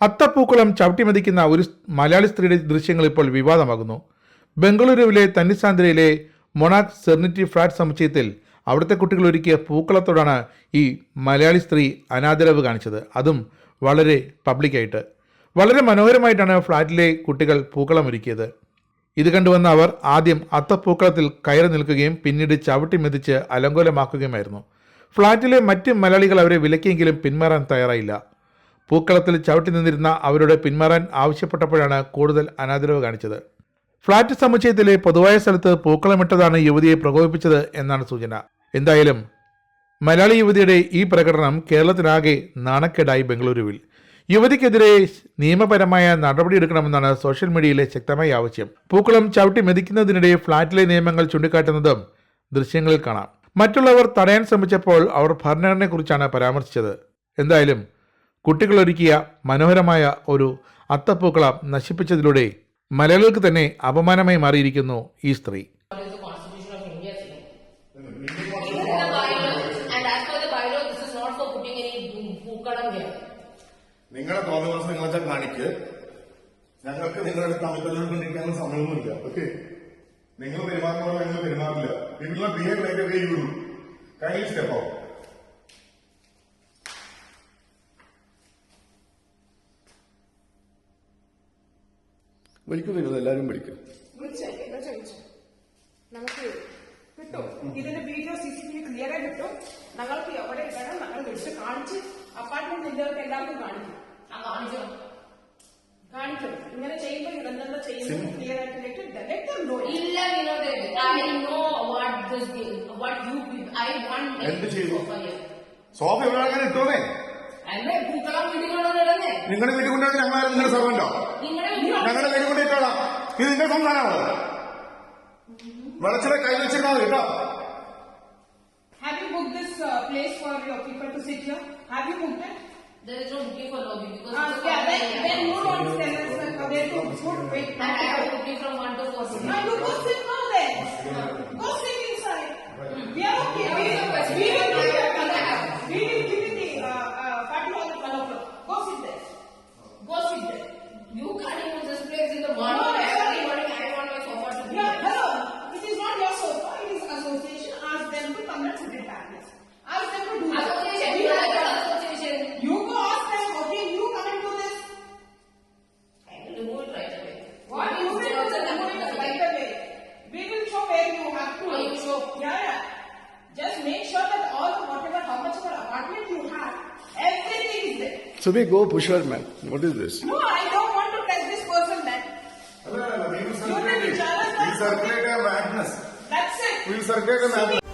അത്തപ്പൂക്കളം ചവിട്ടിമതിക്കുന്ന ഒരു മലയാളി സ്ത്രീയുടെ ദൃശ്യങ്ങൾ ഇപ്പോൾ വിവാദമാകുന്നു. ബംഗളൂരുവിലെ തന്നിസാന്ദ്രയിലെ മൊണാക് സെർണിറ്റി ഫ്ലാറ്റ് സമുച്ചയത്തിൽ അവിടുത്തെ കുട്ടികൾ ഒരുക്കിയ പൂക്കളത്തോടാണ് ഈ മലയാളി സ്ത്രീ അനാദരവ് കാണിച്ചത്. അതും വളരെ പബ്ലിക്കായിട്ട്. വളരെ മനോഹരമായിട്ടാണ് ഫ്ലാറ്റിലെ കുട്ടികൾ പൂക്കളം ഒരുക്കിയത്. ഇത് കണ്ടുവന്ന അവർ ആദ്യം അത്തപ്പൂക്കളത്തിൽ കയറി നിൽക്കുകയും പിന്നീട് ചവിട്ടി മെതിച്ച് അലങ്കോലമാക്കുകയുമായിരുന്നു. ഫ്ളാറ്റിലെ മറ്റ് മലയാളികൾ അവരെ വിലക്കിയെങ്കിലും പിന്മാറാൻ തയ്യാറായില്ല. പൂക്കളത്തിൽ ചവിട്ടി നിന്നിരുന്ന അവരോട് പിന്മാറാൻ ആവശ്യപ്പെട്ടപ്പോഴാണ് കൂടുതൽ അനാദരവ് കാണിച്ചത്. ഫ്ളാറ്റ് സമുച്ചയത്തിലെ പൊതുവായ സ്ഥലത്ത് പൂക്കളമിട്ടതാണ് യുവതിയെ പ്രകോപിപ്പിച്ചത് എന്നാണ് സൂചന. എന്തായാലും മലയാളി യുവതിയുടെ ഈ പ്രകടനം കേരളത്തിനാകെ നാണക്കേടായി. ബംഗളൂരുവിൽ യുവതിക്കെതിരെ നിയമപരമായ നടപടിയെടുക്കണമെന്നാണ് സോഷ്യൽ മീഡിയയിലെ ശക്തമായ ആവശ്യം. പൂക്കളം ചവിട്ടി മെതിക്കുന്നതിനിടെ ഫ്ളാറ്റിലെ നിയമങ്ങൾ ചൂണ്ടിക്കാട്ടുന്നതും ദൃശ്യങ്ങളിൽ കാണാം. മറ്റുള്ളവർ തടയാൻ ശ്രമിച്ചപ്പോൾ അവർ ഭരണഘടനയെ കുറിച്ചാണ് പരാമർശിച്ചത്. എന്തായാലും കുട്ടികൾ ഒരുക്കിയ മനോഹരമായ ഒരു അത്തപ്പൂക്കളം നശിപ്പിച്ചതിലൂടെ മലയാളികൾക്ക് തന്നെ അപമാനമായി മാറിയിരിക്കുന്നു ഈ സ്ത്രീ. നിങ്ങളുടെ തോന്നുന്ന നിങ്ങളെ കാണിക്ക്. ഞങ്ങൾക്ക് നിങ്ങളുടെ തമ്മിൽ സമയമൊന്നുമില്ല. ഓക്കെ, നിങ്ങൾ പെരുമാറുന്ന പോലെ ഞങ്ങൾ പെരുമാറില്ല. നിങ്ങളുടെ behave like a way you do. Kindly step out. വിളിക്കുന്നത് എല്ലാരും വിളിക്കും. നമുക്ക് കിട്ടും ഇതിന്റെ വീഡിയോ CCTV ക്ലിയർ ആയി കിട്ടും. ഞങ്ങൾക്ക് എവിടെ ഇടണം ഞങ്ങൾ വിളിച്ച് കാണിച്ച് അപ്പാർട്ട്മെന്റ് എല്ലാവർക്കും എല്ലാവർക്കും കാണിക്കും. കാണിക്കും. ഇങ്ങനെ ചെയ്യുമ്പോൾ ഇതെന്താ ചെയ്യുന്നത് ക്ലിയർ ആയിട്ട് ഇല്ല. എന്ത് ചെയ്തു? സോഫ എവിടെ അങ്ങനെ ഇട്ടോന്നേ. നിങ്ങളുടെ വീട്ടിൽ കൊണ്ടുവന്ന് ഞങ്ങളാരും നിങ്ങളുടെ സർവന്റോ? ഞങ്ങളുടെ വീട്ടിൽ കൊണ്ട് ഇട്ടോളാം. ഇത് നിങ്ങളുടെ സംസ്ഥാനമാണോ? വെളച്ചിലെ കൈ വെച്ചിരുന്നാൽ കേട്ടോ. Have you booked this place for your people to sit here? Have you booked it? There is no booking for lobby because then you don't tell us where to put. Wait, I have booking from 1 to 4. No, you go sit now then. Go sit inside. We are okay. We will give you the party hall at 1 o'clock. Go sit there. Go sit there. You can't use this place in the morning. No, Every morning I want my sofa to be. Yeah, hello. It is not your sofa. It is association. Ask them to come and sit in that. Ask them to do that. Association. You go ask them. Okay, you come and do this. I will remove it right away. What you will remove it right away. We will show where you have to. Oh, you show. Yeah. Just make sure that all the whatever, how much of an apartment you have, everything is there. So we go push her, man. What is this? No, I don't want to touch this person, man. We will circulate a madness. That's it. We will circulate a madness.